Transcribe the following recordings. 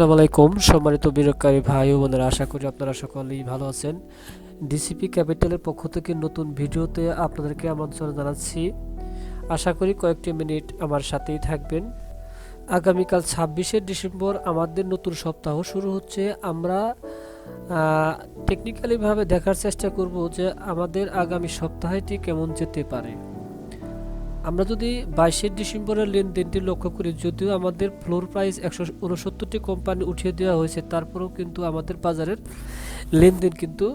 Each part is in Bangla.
আসসালামু আলাইকুম সম্মানিত বিনিয়োগকারী ভাই ও বোনেরা, আশা করি আপনারা সকলেই ভালো আছেন। ডিসিপি ক্যাপিটালের পক্ষ থেকে নতুন ভিডিওতে আপনাদেরকে আমন্ত্রণ জানাচ্ছি। আশা করি কয়েকটি মিনিট আমার সাথেই থাকবেন। আগামীকাল 26শে ডিসেম্বর আমাদের নতুন সপ্তাহ শুরু হচ্ছে। আমরা টেকনিক্যালিভাবে দেখার চেষ্টা করব যে আমাদের আগামী সপ্তাহটি কেমন যেতে পারে। আমরা যদি 22শে ডিসেম্বরের লেনদেনটি লক্ষ্য করি, যদিও আমাদের ফ্লোর প্রাইস 169টি কোম্পানি উঠিয়ে দেওয়া হয়েছে, তারপরেও কিন্তু আমাদের বাজারের লেনদেন কিন্তু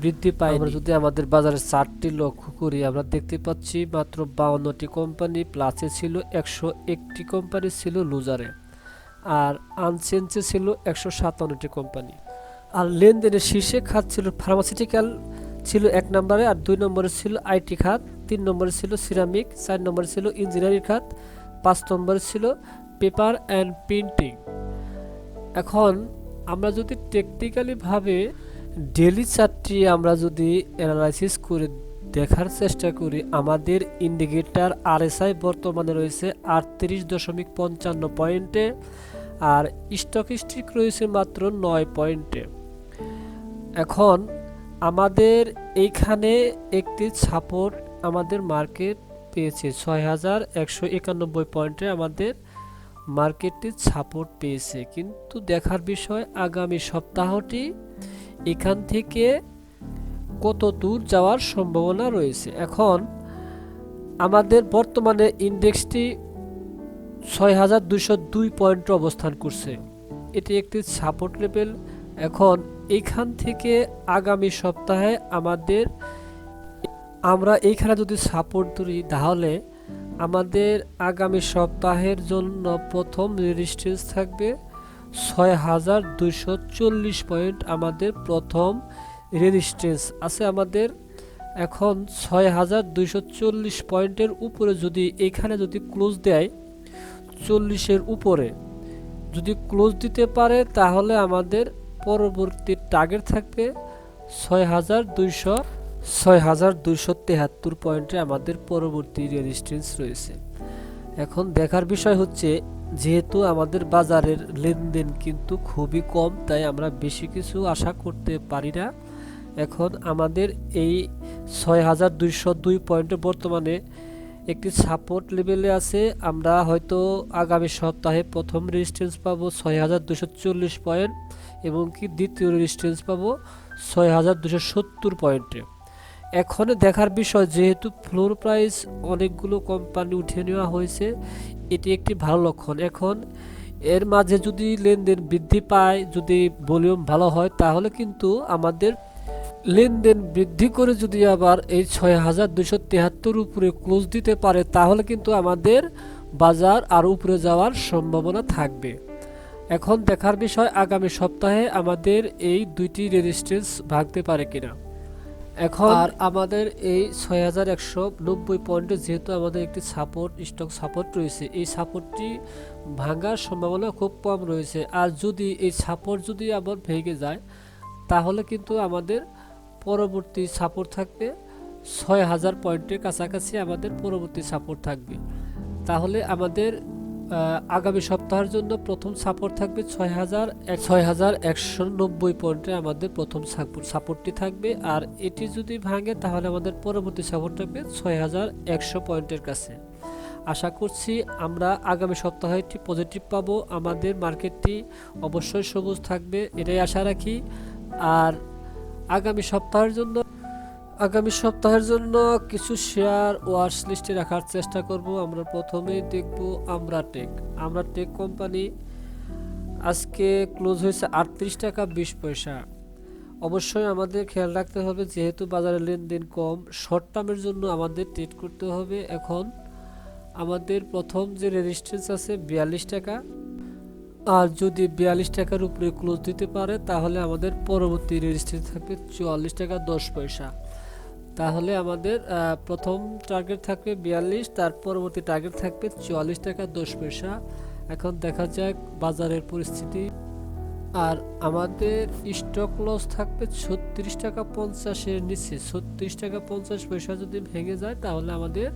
বৃদ্ধি পায়। আমরা যদি আমাদের বাজারের চার্টটি লক্ষ্য করি, আমরা দেখতে পাচ্ছি মাত্র 52টি কোম্পানি প্লাসে ছিল, 101টি কোম্পানি ছিল লুজারে, আর আনচেঞ্জে ছিল 157টি কোম্পানি। আর লেনদেনের শীর্ষে খাত ছিল ফার্মাসিউটিক্যাল ছিল 1 নম্বরে, আর 2 নম্বরে ছিল আইটি খাত, 3 নম্বরে ছিল সিরামিক, 4 নম্বরে ছিল ইঞ্জিনিয়ারিং খাত, 5 নম্বরে ছিল পেপার অ্যান্ড প্রিন্টিং। এখন আমরা যদি টেকনিক্যালিভাবে ডেইলি চার্টটি আমরা যদি অ্যানালাইসিস করে দেখার চেষ্টা করি, আমাদের ইন্ডিকেটর আরএসআই বর্তমানে রয়েছে 38.55 পয়েন্টে, আর স্টকিস্টিক রয়েছে মাত্র 9 পয়েন্টে। এখন আমাদের এইখানে একটি সাপোর্ট আমাদের মার্কেট পেয়েছে 6191 পয়েন্টে, আমাদের মার্কেটটি সাপোর্ট পেয়েছে। কিন্তু দেখার বিষয় আগামী সপ্তাহটি এখান থেকে কত দূর যাওয়ার সম্ভাবনা রয়েছে। এখন আমাদের বর্তমানে ইন্ডেক্সটি 6202 পয়েন্টে অবস্থান করছে, এটি একটি সাপোর্ট লেভেল। এখন এইখান থেকে আগামী সপ্তাহে আমরা এইখানে যদি সাপোর্ট ধরি, তাহলে আমাদের আগামী সপ্তাহের জন্য প্রথম রেজিস্ট্যান্স থাকবে 6240 পয়েন্ট। আমাদের প্রথম রেজিস্ট্যান্স আছে আমাদের এখন 6240 পয়েন্টের উপরে। যদি এখানে যদি ক্লোজ দেয় 40-এর উপরে যদি ক্লোজ দিতে পারে, তাহলে আমাদের পরবর্তী টার্গেট থাকবে 6273 পয়েন্টে আমাদের পরবর্তী রেজিস্ট্যান্স রয়েছে। এখন দেখার বিষয় হচ্ছে, যেহেতু আমাদের বাজারের লেনদেন কিন্তু খুবই কম, তাই আমরা বেশি কিছু আশা করতে পারি না। এখন আমাদের এই 6202 পয়েন্টে বর্তমানে একটি সাপোর্ট লেভেলে আছে। আমরা হয়তো আগামী সপ্তাহে প্রথম রেজিস্ট্যান্স পাবো 6240 পয়েন্ট, এবং কি দ্বিতীয় রেজিস্ট্যান্স পাবো 6270 পয়েন্টে। এখন দেখার বিষয়, যেহেতু ফ্লোর প্রাইস অনেকগুলো কোম্পানি উঠিয়ে নেওয়া হয়েছে, এটি একটি ভালো লক্ষণ। এখন এর মাঝে যদি লেনদেন বৃদ্ধি পায়, যদি ভলিউম ভালো হয়, তাহলে কিন্তু আমাদের লেনদেন বৃদ্ধি করে যদি আবার এই 6273 উপরে ক্লোজ দিতে পারে, তাহলে কিন্তু আমাদের বাজার আর উপরে যাওয়ার সম্ভাবনা থাকবে। এখন দেখার বিষয় আগামী সপ্তাহে আমাদের এই দুইটি রেজিস্ট্যান্স ভাঙতে পারে কিনা। এখন আর আমাদের এই 6190 পয়েন্টে যেহেতু আমাদের একটি স্টক সাপোর্ট রয়েছে, এই সাপোর্টটি ভাঙার সম্ভাবনা খুব কম রয়েছে। আর যদি এই সাপোর্ট যদি আবার ভেঙে যায়, তাহলে কিন্তু আমাদের পরবর্তী সাপোর্ট থাকবে 6000 পয়েন্টের কাছাকাছি আমাদের পরবর্তী সাপোর্ট থাকবে। তাহলে আমাদের আগামী সপ্তাহের জন্য প্রথম সাপোর্ট থাকবে 6190 পয়েন্টে আমাদের প্রথম সাপোর্টটি থাকবে। আর এটি যদি ভাঙে, তাহলে আমাদের পরবর্তী সাপোর্ট থাকবে 6100 পয়েন্টের কাছে। আশা করছি আমরা আগামী সপ্তাহে একটি পজিটিভ পাবো, আমাদের মার্কেটটি অবশ্যই সবুজ থাকবে, এটাই আশা রাখি। আর আগামী সপ্তাহের জন্য কিছু শেয়ার ওয়াচ লিস্টে রাখার চেষ্টা করব। আমরা প্রথমেই দেখব আমরা টেক কোম্পানি আজকে ক্লোজ হয়েছে 38 টাকা 20 পয়সা। অবশ্যই আমাদের খেয়াল রাখতে হবে, যেহেতু বাজারে লেনদেন কম, শর্ট টার্মের জন্য আমাদের ট্রেড করতে হবে। এখন আমাদের প্রথম যে রেজিস্ট্যান্স আছে 42 টাকা, আর যদি 42 টাকার উপরে ক্লোজ দিতে পারে, তাহলে আমাদের পরবর্তী রেজিস্ট্যান্স থাকবে 44 টাকা 10 পয়সা। তাহলে আমাদের প্রথম টার্গেট থাকবে 42, তার পরবর্তী টার্গেট থাকবে 44 টাকা 10 পয়সা। এখন দেখা যাক বাজারের পরিস্থিতি। আর আমাদের স্টক লস থাকবে 36 টাকা 50-এর নিচে। 36 টাকা 50 পয়সা যদি ভেঙে যায়, তাহলে আমাদের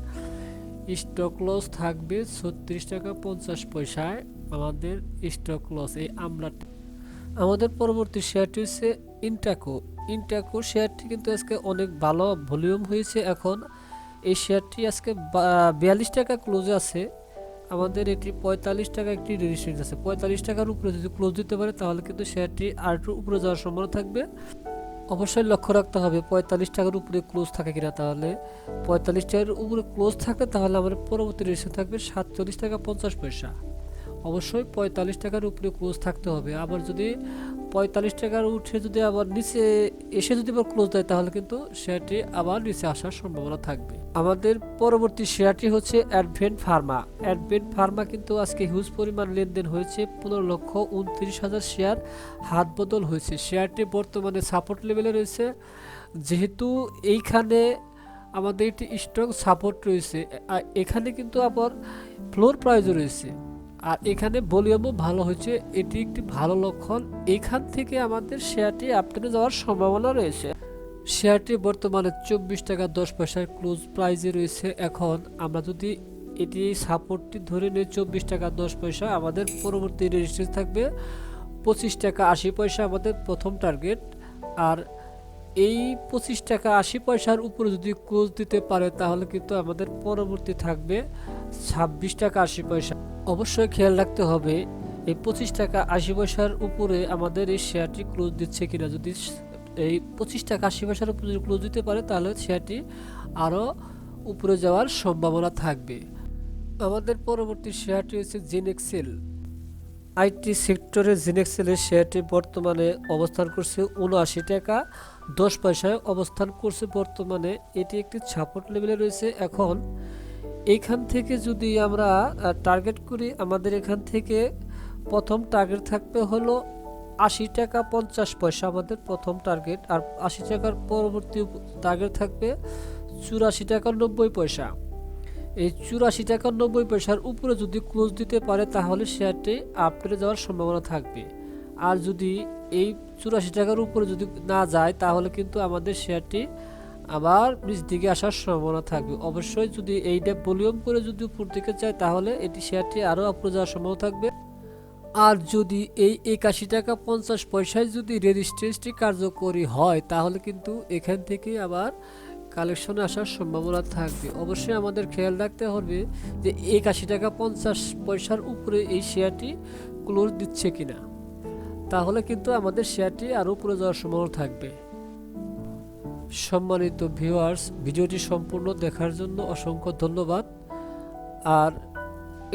স্টক লস থাকবে 36 টাকা 50 পয়সায়। আমাদের স্টক লস এই আমলাটা। আমাদের পরবর্তী শেয়ারটি হচ্ছে ইন্টাকো। ইন্টাকো শেয়ারটি কিন্তু আজকে অনেক ভালো ভলিউম হয়েছে। এখন এই শেয়ারটি আজকে 42 টাকা ক্লোজে আছে। আমাদের এটি 45 টাকা একটি রেজিস্ট্যান্স আছে। 45 টাকার উপরে যদি ক্লোজ দিতে পারে তাহলে কিন্তু শেয়ারটি আর একটু উপরে যাওয়ার সম্ভাবনা থাকবে। অবশ্যই লক্ষ্য রাখতে হবে 45 টাকার উপরে ক্লোজ থাকে কিনা। তাহলে 45 টাকার উপরে ক্লোজ থাকলে তাহলে আমাদের পরবর্তী রেজিস্ট্যান্স থাকবে 47 টাকা 50 পয়সা। অবশ্যই 45 টাকার উপরে ক্লোজ থাকতে হবে। আবার যদি 45 টাকার উঠে যদি আবার নিচে এসে যদি আবার ক্লোজ দেয় তাহলে কিন্তু শেয়ারটি আবার নিচে আসার সম্ভাবনা থাকবে। আমাদের পরবর্তী শেয়ারটি হচ্ছে অ্যাডভেন্ট ফার্মা। অ্যাডভেন্ট ফার্মা কিন্তু আজকে হিউজ পরিমাণ লেনদেন হয়েছে। 15,29,000 শেয়ার হাত বদল হয়েছে। শেয়ারটি বর্তমানে সাপোর্ট লেভেলে রয়েছে। যেহেতু এইখানে আমাদের একটি স্ট্রং সাপোর্ট রয়েছে, এখানে কিন্তু আবার ফ্লোর প্রাইজও রয়েছে, আর এখানে ভলিউমও ভালো হয়েছে, এটি একটি ভালো লক্ষণ। এখান থেকে আমাদের শেয়ারটি আপট্রেনে যাওয়ার সম্ভাবনা রয়েছে। শেয়ারটি বর্তমানে 24 টাকা 10 পয়সার ক্লোজ প্রাইজে রয়েছে। এখন আমরা যদি এটি সাপোর্টটি ধরে নিই 24 টাকা 10 পয়সা, আমাদের পরবর্তী রেজিস্ট্যান্স থাকবে 25 টাকা 80 পয়সা আমাদের প্রথম টার্গেট। আর এই 25 টাকা 80 পয়সার উপরে যদি ক্লোজ দিতে পারে তাহলে কিন্তু আমাদের পরবর্তী থাকবে 26 টাকা 80 পয়সা। অবশ্যই খেয়াল রাখতে হবে এই 25 টাকা 80 পয়সার উপরে আমাদের এই শেয়ারটি ক্লোজ দিচ্ছে কিনা। যদি এই 25 টাকা 80 পয়সার উপরে যদি ক্লোজ দিতে পারে তাহলে শেয়ারটি আরও উপরে যাওয়ার সম্ভাবনা থাকবে। আমাদের পরবর্তী শেয়ারটি হচ্ছে জিনেক্সেল। আইটি সেক্টরে জিনেক্সেলের শেয়ারটি বর্তমানে অবস্থান করছে 79 টাকা 10 পয়সায় অবস্থান করছে বর্তমানে। এটি একটি সাপোর্ট লেভেলে রয়েছে। এখন এইখান থেকে যদি আমরা টার্গেট করি, আমাদের এখান থেকে প্রথম টার্গেট থাকবে হলো 80 টাকা 50 পয়সা আমাদের প্রথম টার্গেট। আর 80 টাকার পরবর্তী টার্গেট থাকবে 84 টাকা 90 পয়সা। এই 84 টাকা 90 পয়সার উপরে যদি ক্লোজ দিতে পারে তাহলে শেয়ারটি আপট্রেনে যাওয়ার সম্ভাবনা থাকবে। আর যদি এই 84 টাকার উপরে যদি না যায় তাহলে কিন্তু আমাদের শেয়ারটি আবার নিচ দিকে আসার সম্ভাবনা থাকবে। অবশ্যই যদি এইটা ভলিউম করে যদি উপর দিকে যায় তাহলে এটি শেয়ারটি আরও উপরে যাওয়ার সম্ভাবনা থাকবে। আর যদি এই 81 টাকা 50 পয়সায় যদি রেজিস্ট্যান্সটি কার্যকরী হয় তাহলে কিন্তু এখান থেকে আবার কালেকশনে আসার সম্ভাবনা থাকবে। অবশ্যই আমাদের খেয়াল রাখতে হবে যে 81 টাকা 50 পয়সার উপরে এই শেয়ারটি ক্লোজ দিচ্ছে কিনা, তাহলে কিন্তু আমাদের শেয়ারটি আরও উপরে যাওয়ার সম্ভাবনা থাকবে। সম্মানিত ভিউয়ার্স, ভিডিওটি সম্পূর্ণ দেখার জন্য অসংখ্য ধন্যবাদ। আর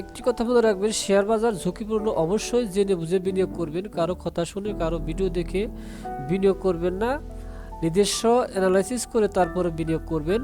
একটি কথা মনে রাখবেন, শেয়ার বাজার ঝুঁকিপূর্ণ, অবশ্যই জেনে বুঝে বিনিয়োগ করবেন। কারো কথা শুনে কারো ভিডিও দেখে বিনিয়োগ করবেন না, নিজস্ব অ্যানালাইসিস করে তারপরে বিনিয়োগ করবেন।